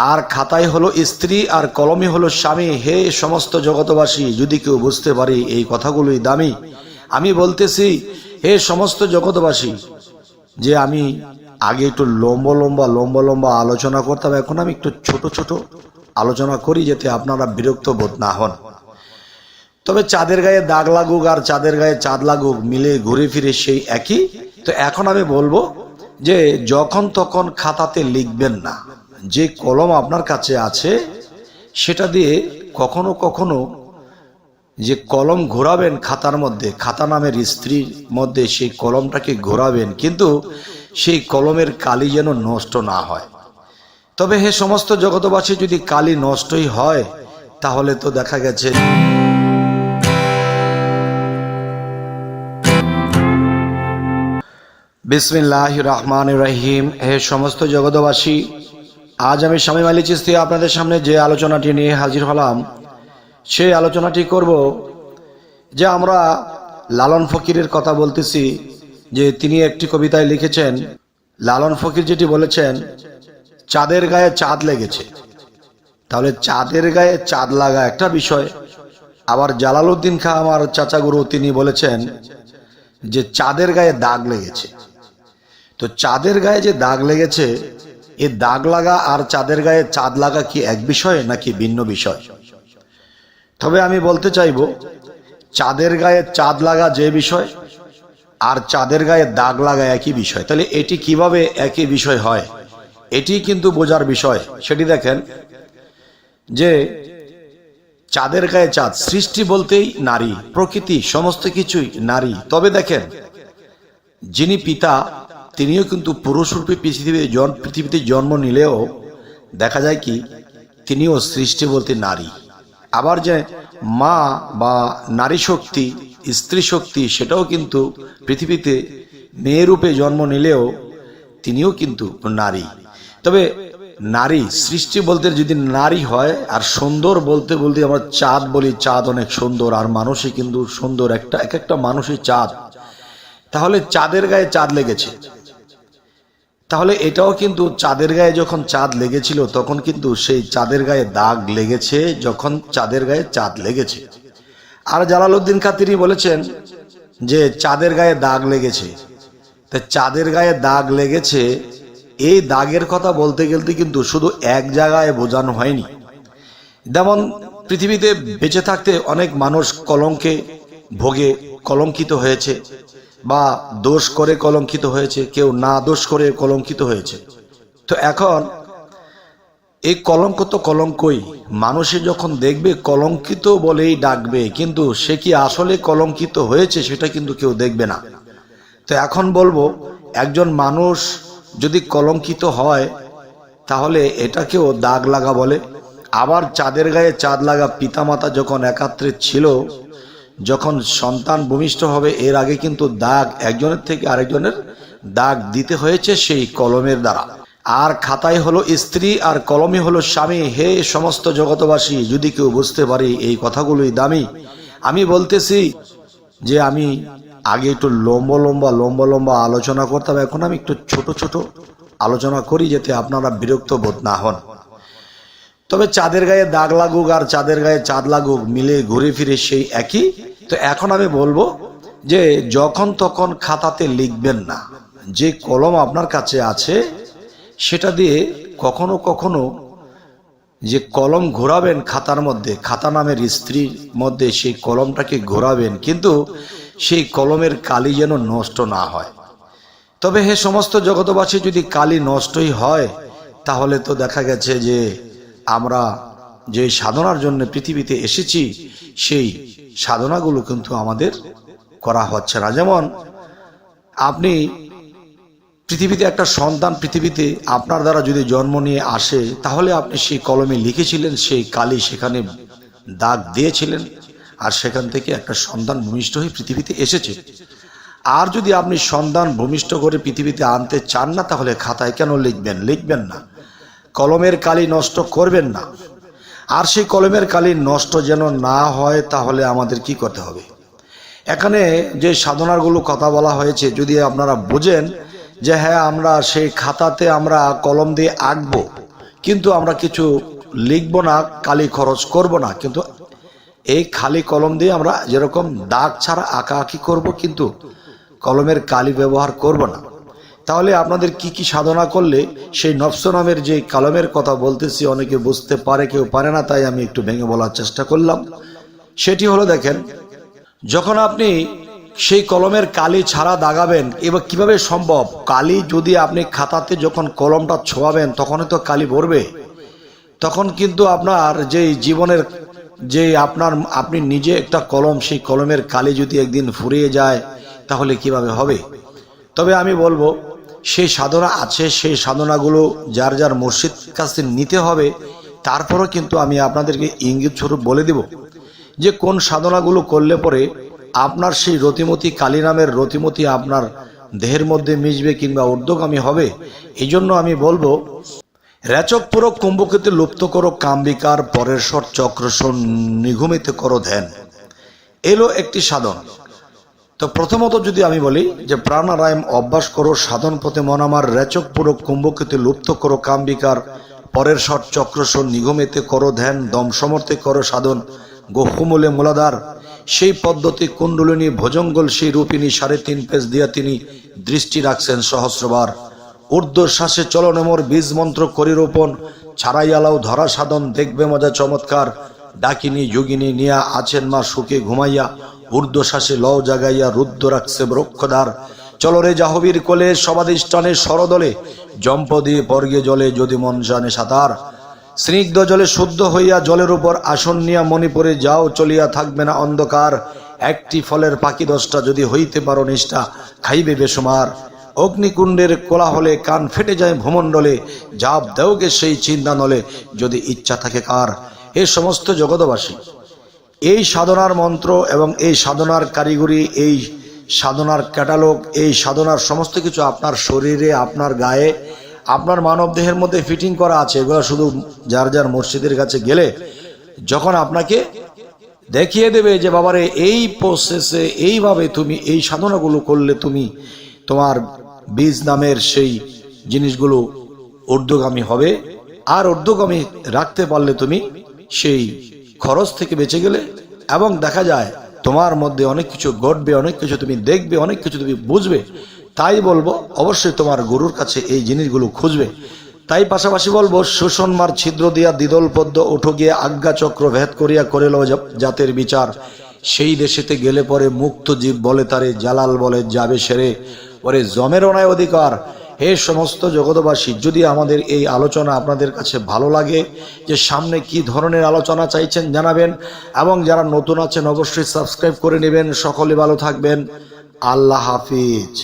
আর খাতায় হলো স্ত্রী আর কলমে হলো স্বামী। হে সমস্ত জগতবাসী, যদি কেউ বুঝতে পারে এই কথাগুলোই দামি। আমি বলতেছি হে সমস্ত জগতবাসী, যে আমি আগে একটু লম্বা আলোচনা করতাম, এখন আমি একটু ছোট ছোট আলোচনা করি, যাতে আপনারা বিরক্ত বোধ না হন। তবে চাঁদের গায়ে দাগ লাগুক আর চাঁদের গায়ে চাঁদ লাগুক, মিলে ঘুরে ফিরে সেই একই। তো এখন আমি বলবো যে যখন তখন খাতাতে লিখবেন না। যে কলম আপনার কাছে আছে সেটা দিয়ে কখনো কখনো যে কলম ঘোরাবেন খাতার মধ্যে, খাতা নামের স্ত্রীর মধ্যে সেই কলমটাকে ঘোরাবেন, কিন্তু সেই কলমের কালি যেন নষ্ট না হয়। তবে হে সমস্ত জগতবাসী, যদি কালি নষ্টই হয় তাহলে তো দেখা গেছে বিসমিল্লাহির রহমানির রহিম। হে সমস্ত জগতবাসী, আজ আমি শামীম আলী চিশতি আপনাদের সামনে যে আলোচনাটি নিয়ে হাজির হলাম, সেই আলোচনাটি করব যে আমরা লালন ফকিরের কথা বলতেছি। যে তিনি একটি কবিতায় লিখেছেন, লালন ফকির যেটি বলেছেন, চাঁদের গায়ে চাঁদ লেগেছে। তাহলে চাঁদের গায়ে চাঁদ লাগা একটা বিষয়। আবার জালালউদ্দিন খাঁ, আমার চাচা গুরু, তিনি বলেছেন যে চাঁদের গায়ে দাগ লেগেছে। তো চাঁদের গায়ে যে দাগ লেগেছে, এই দাগ লাগা আর চাঁদের গায়ে চাঁদ লাগা কি এক বিষয় নাকি ভিন্ন বিষয়? তবে আমি বলতে চাইব, চাঁদের গায়ে চাঁদ লাগা যে বিষয় আর চাঁদের গায়ে দাগ লাগা একই বিষয়। তাহলে এটি কিভাবে একই বিষয় হয়, এটি কিন্তু বোঝার বিষয়। সেটি দেখেন যে চাঁদের গায়ে চাঁদ, সৃষ্টি বলতেই নারী, প্রকৃতি সমস্ত কিছুই নারী। তবে দেখেন, যিনি পিতা তিনিও কিন্তু পুরুষরূপে পৃথিবীতে জন্ম নিলেও দেখা যায় কি তিনিও সৃষ্টি বলতে নারী। আবার যে মা বা নারী শক্তি, স্ত্রী শক্তি, সেটাও কিন্তু পৃথিবীতে মেয়ে রূপে জন্ম নিলেও তিনিও কিন্তু নারী। তবে নারী সৃষ্টি বলতে যদি নারী হয়, আর সুন্দর বলতে বলতে আমরা চাঁদ বলি, চাঁদ অনেক সুন্দর, আর মানুষই কিন্তু সুন্দর, এক একটা মানুষই চাঁদ। তাহলে চাঁদের গায়ে চাঁদ লেগেছে, তাহলে এটাও কিন্তু চাঁদের গায়ে যখন চাঁদ লেগেছিল তখন কিন্তু সেই চাঁদের গায়ে দাগ লেগেছে, যখন চাঁদের গায়ে চাঁদ লেগেছে। আর জালালউদ্দিন খাঁ তিনি বলেছেন যে চাঁদের গায়ে দাগ লেগেছে। তা চাঁদের গায়ে দাগ লেগেছে, এই দাগের কথা বলতে গেলে কিন্তু শুধু এক জায়গায় বোঝানো হয়নি। যেমন পৃথিবীতে বেঁচে থাকতে অনেক মানুষ কলঙ্কে ভোগে, কলঙ্কিত হয়েছে, বা দোষ করে কলঙ্কিত হয়েছে, কেউ না দোষ করে কলঙ্কিত হয়েছে। তো এখন এই কলঙ্ক তো কলঙ্কই, মানুষে যখন দেখবে কলঙ্কিত বলেই ডাকবে, কিন্তু সে কি আসলে কলঙ্কিত হয়েছে সেটা কিন্তু কেউ দেখবে না। তো এখন বলবো, একজন মানুষ যদি কলঙ্কিত হয় তাহলে এটাকেও দাগ লাগা বলে। আবার চাঁদের গায়ে চাঁদ লাগা, পিতামাতা যখন একাত্রে ছিল, যখন সন্তান ভূমিষ্ঠ হবে এর আগে কিন্তু দাগ একজনের থেকে আরেকজনের দাগ দিতে হয়েছে সেই কলমের দ্বারা। আর খাতায় হলো স্ত্রী আর কলমে হলো স্বামী। হে সমস্ত জগতবাসী, যদি কেউ বুঝতে পারে এই কথাগুলোই দামি। আমি বলতেছি যে আমি আগে একটু লম্বা আলোচনা করতাম, এখন আমি একটু ছোট ছোট আলোচনা করি, যাতে আপনারা বিরক্ত বোধ না হন। তবে চাঁদের গায়ে দাগ লাগুক আর চাঁদের গায়ে চাঁদ লাগুক, মিলে ঘুরে ফিরে সেই একই। তো এখন আমি বলবো যে যখন তখন খাতাতে লিখবেন না। যে কলম আপনার কাছে আছে সেটা দিয়ে কখনো কখনো যে কলম ঘোরাবেন খাতার মধ্যে, খাতা নামের স্ত্রীর মধ্যে সেই কলমটাকে ঘোরাবেন, কিন্তু সেই কলমের কালি যেন নষ্ট না হয়। তবে হে সমস্ত জগতবাসী, যদি কালি নষ্টই হয় তাহলে তো দেখা গেছে যে আমরা যে সাধনার জন্য পৃথিবীতে এসেছি সেই সাধনাগুলো কিন্তু আমাদের করা হচ্ছে না। যেমন আপনি পৃথিবীতে একটা সন্তান পৃথিবীতে আপনার দ্বারা যদি জন্ম নিয়ে আসে, তাহলে আপনি সেই কলমে লিখেছিলেন, সেই কালি সেখানে দাগ দিয়েছিলেন, আর সেখান থেকে একটা সন্তান ভূমিষ্ঠ হয়ে পৃথিবীতে এসেছে। আর যদি আপনি সন্তান ভূমিষ্ঠ করে পৃথিবীতে আনতে চান না, তাহলে খাতায় কেন লিখবেন না, কলমের কালি নষ্ট করবেন না। আর সেই কলমের কালি নষ্ট যেন না হয় তাহলে আমাদের কি করতে হবে? এখানে যে সাধনাগুলো কথা বলা হয়েছে, যদি আপনারা বোঝেন যে হ্যাঁ আমরা সেই খাতাতে আমরা কলম দিয়ে আঁকবো, কিন্তু আমরা কিছু লিখব না, কালি খরচ করব না, কিন্তু এই খালি কলম দিয়ে আমরা যেরকম দাগ ছাড়া আঁকাআঁকি করব, কিন্তু কলমের কালি ব্যবহার করব না। তাহলে আপনাদের কি কি সাধনা করলে সেই নফস নামের যে কলমের কথা বলতেছি অনেকে বুঝতে পারে, কেউ পারে না, তাই আমি একটু ভেঙে বলার চেষ্টা করলাম। সেটি হলো, দেখেন, যখন আপনি সেই কলমের কালি ছাড়া দাগাবেন, এবার কিভাবে সম্ভব? কালি যদি আপনি খাতাতে যখন কলমটা ছোঁয়াবেন তখনই তো কালি ভরবে। তখন কিন্তু আপনার যে জীবনের যে আপনি নিজে একটা কলম, সেই কলমের কালি যদি একদিন ফুরিয়ে যায় তাহলে কিভাবে হবে? তবে আমি বলবো সেই সাধনা আছে, সেই সাধনাগুলো যার যার মুর্শিদ কাছে নিতে হবে। তারপরও কিন্তু আমি আপনাদেরকে ইঙ্গিত স্বরূপ বলে দেব যে কোন সাধনাগুলো করলে পরে আপনার সেই রতিমতি কালী নামের রতিমতি আপনার দেহের মধ্যে মিশবে কিংবা ঊর্ধ্বগামী হবে। এই জন্য আমি বলবো, রেচক পুরক কুম্ভকেতে লুপ্ত করো কাম্বিকার, পরের স্বর চক্রস্বর নিঘুমিতে করো ধ্যান, এলো একটি সাধন। তো প্রথমত যদি আমি বলি যে প্রাণায়াম অভ্যাস করো, সাধন পথে মন আমার, রেচক পুরক কুম্ভকেতে লুপ্ত করো কাম্বিকার, পরের স্বর চক্রস্বর নিঘুমিতে করো ধ্যান, দম সমর্থে করো সাধন গহ্যমূলে মূলাধার, সেই পদ্ধতি কুণ্ডলিনী ভোজঙ্গল সেই রূপিনী, 3.5 পেজ দিয়া তিনি দৃষ্টি রাখছেন সহস্রবার, ঊর্ধ্ব শ্বাসে চলো নমর বীজ মন্ত্র করি রোপণ, ছাড়াইয়ালাও ধরা সাধন দেখবে মজা চমৎকার, ডাকিনী যোগিনী নিয়া আছেন মা সুখে ঘুমাইয়া, ঊর্ধ্ব শ্বাসে লও জাগাইয়া রুদ্র রাখছে বৃক্ষধার, চলো রে জাহবীর কোলে সবাধিষ্ঠানে সরদলে, জম্প দিয়ে পর্গে জলে যদি মন জানে সাঁতার, স্নিগ্ধ জলে শুদ্ধ হইয়া জলের উপর আসন নিয়া মণিপুরে যাও চলিয়া থাকবে না অন্ধকার, একটি ফলের পাখি 10টা যদি হইতে পারো নিষ্ঠা, খাইবে বেসুমার, অগ্নিকুণ্ডের কোলাহলে কান ফেটে যায় ভূমণ্ডলে, জাপ দেওগে সেই চিন্তা নলে যদি ইচ্ছা থাকে কার। এ সমস্ত জগৎবাসী, এই সাধনার মন্ত্র এবং এই সাধনার কারিগরি, এই সাধনার ক্যাটালগ, এই সাধনার সমস্ত কিছু আপনার শরীরে, আপনার গায়ে, আপনার মানব দেহের মধ্যে ফিটিং করা আছে। এগুলো শুধু যার যার মসজিদের কাছে গেলে যখন আপনাকে দেখিয়ে দেবে যে বাবারে এই প্রসেসে এইভাবে তুমি এই সাধনাগুলো করলে তুমি তোমার বীজ নামের সেই জিনিসগুলো ঊর্ধ্বগামী হবে, আর ঊর্ধ্বগামী রাখতে পারলে তুমি সেই খরচ থেকে বেঁচে গেলে, এবং দেখা যায় তোমার মধ্যে অনেক কিছু ঘটবে, অনেক কিছু তুমি দেখবে, অনেক কিছু তুমি বুঝবে। তাই বলবো অবশ্যই তোমার গুরুর কাছে এই জিনিসগুলো খুঁজবে। তাই পাশাপাশি বলবো, সুষন্মার ছিদ্র দিয়া দ্বিদল পদ্ম উঠো গিয়ে আজ্ঞা চক্র ভেদ করিয়া করিল জাতের বিচার, সেই দেশেতে গেলে পরে মুক্ত জীব বলে তারে, জালাল বলে যাবে সেরে, পরে জমের অনায় অধিকার। হে সমস্ত জগৎবাসী, যদি আমাদের এই আলোচনা আপনাদের কাছে ভালো লাগে, যে সামনে কি ধরনের আলোচনা চাইছেন জানাবেন, এবং যারা নতুন আছেন অবশ্যই সাবস্ক্রাইব করে নেবেন। সকলে ভালো থাকবেন। আল্লাহ হাফিজ।